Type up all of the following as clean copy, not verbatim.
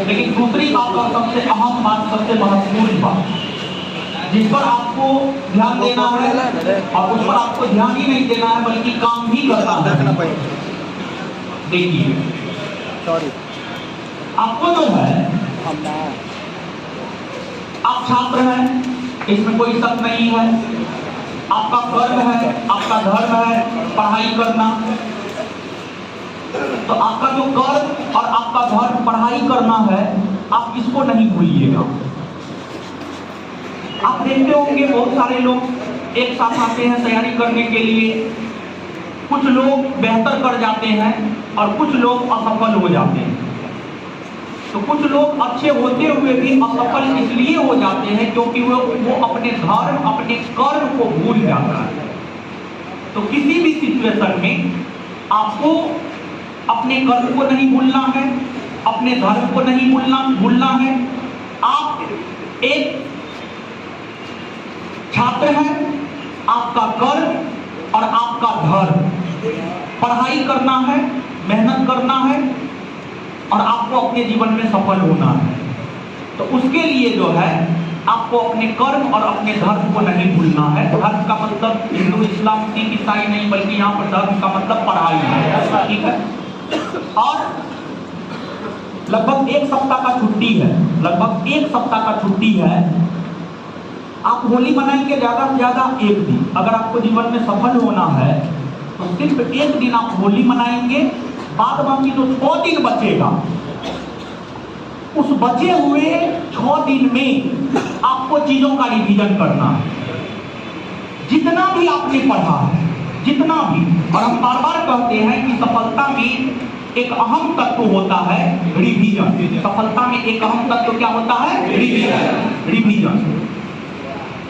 लेकिन दूसरी बात और सबसे अहम बात, सबसे महत्वपूर्ण बात जिस पर आपको ध्यान देना है और उस पर आपको ध्यान ही नहीं देना है बल्कि काम भी करना है। देखिए आपको जो है, आप छात्र हैं, इसमें कोई शक नहीं है, आपका कर्म है, आपका धर्म है पढ़ाई करना। तो आपका जो कर्म और आपका धर्म पढ़ाई करना है, आप इसको नहीं भूलिएगा। आप देखते होंगे बहुत सारे लोग एक साथ आते हैं तैयारी करने के लिए, कुछ लोग बेहतर कर जाते हैं और कुछ लोग असफल हो जाते हैं। तो कुछ लोग अच्छे होते हुए भी असफल इसलिए हो जाते हैं क्योंकि वो अपने धर्म, अपने कर्म को भूल जाता है। तो किसी भी सिचुएशन में आपको अपने कर्म को नहीं भूलना है, अपने धर्म को नहीं भूलना है। आप एक छात्र हैं, आपका कर्म और आपका धर्म, पढ़ाई करना है, मेहनत करना है और आपको अपने जीवन में सफल होना है। तो उसके लिए जो है आपको अपने कर्म और अपने धर्म को नहीं भूलना है। धर्म का मतलब हिंदू, इस्लाम, सिख, ईसाई नहीं, बल्कि यहाँ पर धर्म का मतलब पढ़ाई है, ठीक है। और लगभग एक सप्ताह का छुट्टी है, लगभग एक सप्ताह का छुट्टी है। आप होली मनाएंगे ज्यादा से ज्यादा एक दिन। अगर आपको जीवन में सफल होना है तो सिर्फ एक दिन आप होली मनाएंगे, बाद बाकी जो 6 दिन बचेगा, उस बचे हुए 6 दिन में आपको चीजों का रिवीजन करना है। जितना भी आपने पढ़ा है, जितना भी, और हम बार बार कहते हैं कि सफलता में एक अहम तत्व होता है रिवीजन। सफलता में एक अहम तत्व क्या होता है? रिवीजन।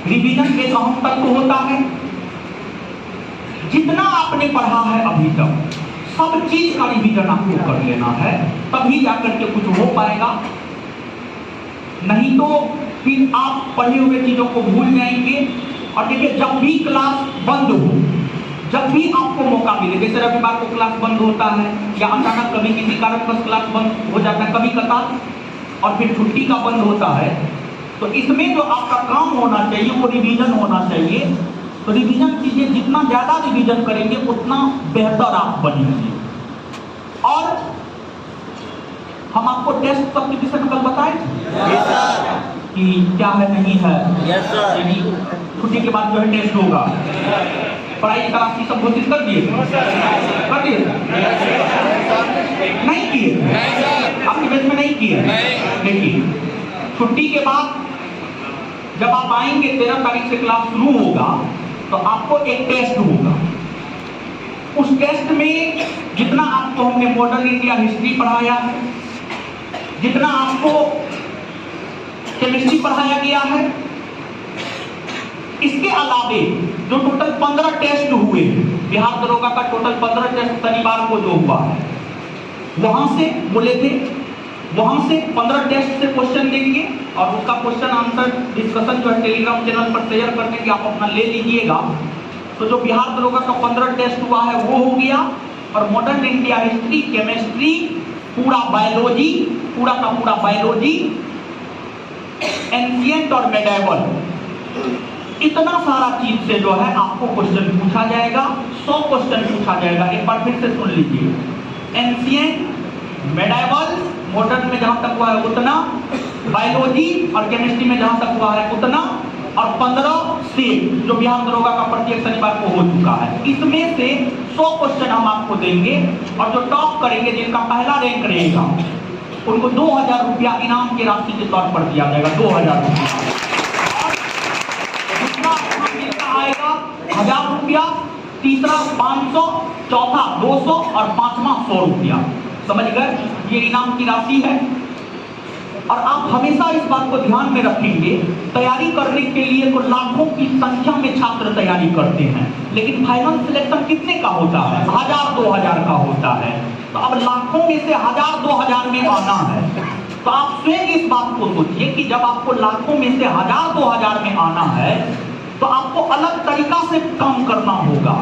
रिवीजन एक अहम तत्व होता है। जितना आपने पढ़ा है अभी तक, सब चीज का रिवीजन आपको कर लेना है, तभी जाकर के कुछ हो पाएगा। नहीं तो फिर आप पढ़े हुए चीजों को भूल जाएंगे। और देखिए, जब भी क्लास बंद हो, जब भी आपको मौका मिले, जैसे रविवार को क्लास बंद होता है या अचानक कभी किसी कारणवश क्लास बंद हो जाता है कभी कतार, और फिर छुट्टी का बंद होता है, तो इसमें जो आपका काम होना चाहिए वो रिवीजन होना चाहिए। तो रिवीजन कीजिए, जितना ज्यादा रिवीजन करेंगे उतना बेहतर आप बनेंगे। और हम आपको टेस्ट सब के विषय में कल बताए कि क्या है नहीं है, यानी छुट्टी के बाद जो है टेस्ट होगा। पढ़ाई का राशि सब घोषित कर दिए, नहीं किए, आपके बेच में नहीं किए। देखिए, छुट्टी के बाद जब आप आएंगे 13 तारीख से क्लास शुरू होगा, तो आपको एक टेस्ट होगा। उस टेस्ट में जितना आपको हमने मॉडर्न इंडिया हिस्ट्री पढ़ाया है, जितना आपको केमिस्ट्री पढ़ाया गया है, इसके अलावे जो टोटल 15 टेस्ट हुए, बिहार दरोगा का टोटल 15 टेस्ट शनिवार को जो हुआ है, वहां से बोले थे, वहां से 15 टेस्ट से क्वेश्चन देंगे और उसका क्वेश्चन आंसर डिस्कशन जो है टेलीग्राम चैनल पर शेयर कर देंगे, आप अपना ले लीजिएगा। तो जो बिहार दरोगा का 15 टेस्ट हुआ है वो हो गया, और मॉडर्न इंडिया हिस्ट्री, केमिस्ट्री, पूरा बायोलॉजी, पूरा का पूरा बायोलॉजी, एंशिएंट और मेडिवल, इतना सारा चीज से जो है आपको क्वेश्चन पूछा जाएगा। 100 क्वेश्चन पूछा जाएगा। एक बार फिर से सुन लीजिए, एंशिएंट, मेडिवल, मॉडर्न में जहां तक हुआ है उतना, बायोलॉजी और केमिस्ट्री में जहां तक हुआ है उतना, और 15 से जो बिहार दरोगा का प्रत्येक शनिवार को हो चुका है, इसमें से 100 क्वेश्चन हम आपको देंगे। और जो टॉप करेंगे, जिनका पहला रैंक रहेगा, उनको 2000 रुपया इनाम की राशि के तौर पर दिया जाएगा। 2000 रुपया। दूसरा आएगा 1000 रुपया, तीसरा 500, चौथा 200 और पांचवा 100 रुपया। समझ गए? ये इनाम की राशि है। और आप हमेशा इस बात को ध्यान में रखेंगे, तैयारी करने के लिए तो लाखों की संख्या में छात्र तैयारी करते हैं, लेकिन फाइनल सिलेक्शन कितने का होता है? 1000-2000 का होता है। तो अब लाखों में से 1000-2000 में आना है, तो आप स्वयं इस बात को सोचिए कि जब आपको लाखों में से 1000-2000 में आना है, तो आपको अलग तरीका से काम करना होगा।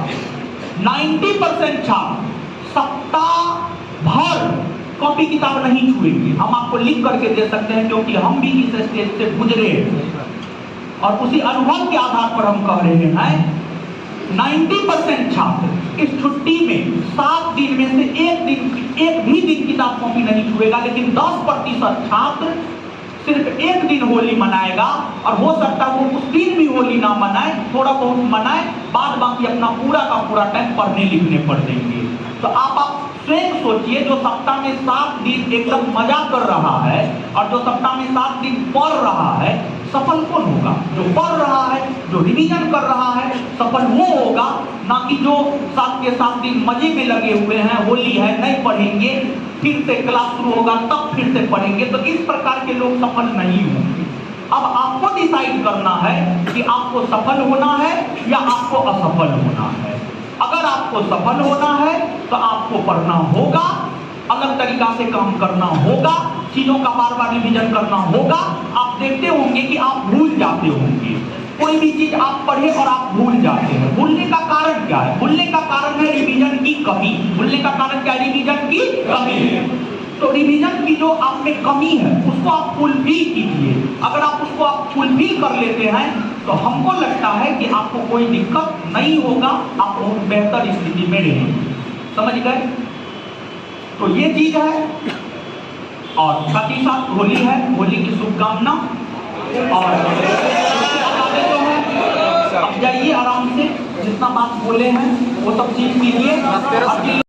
90% छात्र सप्ताह भर कॉपी किताब नहीं छुएंगे, हम आपको लिख करके दे सकते हैं, क्योंकि हम भी इस स्टेज से गुजरे हैं और उसी अनुभव के आधार पर हम कह रहे हैं 90% छात्र इस छुट्टी में 7 दिन में से एक भी दिन किताब कॉपी नहीं छुएगा, लेकिन 10% छात्र सिर्फ एक दिन होली मनाएगा और हो सकता है वो उस दिन भी होली ना मनाए, थोड़ा बहुत मनाए, बाद बाकी अपना पूरा का पूरा टाइम पढ़ने लिखने पढ़ देंगे। तो आप स्वयं सोचिए, जो सप्ताह में 7 दिन एकदम मजा कर रहा है और जो सप्ताह में 7 दिन पढ़ रहा है, सफल कौन होगा? जो पढ़ रहा है, जो रिवीजन कर रहा है, सफल वो होगा, ना कि जो 7 के 7 दिन मजे में लगे हुए हैं, होली है नहीं पढ़ेंगे, फिर से क्लास शुरू होगा तब फिर से पढ़ेंगे। तो इस प्रकार के लोग सफल नहीं होंगे। अब आपको डिसाइड करना है कि आपको सफल होना है या आपको असफल होना है। अगर आपको सफल होना है तो आपको पढ़ना होगा, अलग तरीका से काम करना होगा, चीजों का बार बार रिवीजन करना होगा। आप देखते होंगे कि आप भूल जाते होंगे, कोई भी चीज आप पढ़े और आप भूल जाते हैं। भूलने का कारण क्या है? भूलने का कारण है रिवीजन की कमी। भूलने का कारण क्या है? रिवीजन की कमी। तो रिवीजन की जो आप में कमी है उसको आप फुलफिल कीजिए। अगर आप उसको आप फुलफिल कर लेते हैं तो हमको लगता है कि आपको कोई दिक्कत नहीं होगा, आप बहुत बेहतर स्थिति में रहेंगे। समझ गए? तो ये चीज है। और साथ ही साथ होली है, होली की शुभकामना। और अब जाइए आराम से, जितना बात बोले हैं वो सब चीज कीजिए।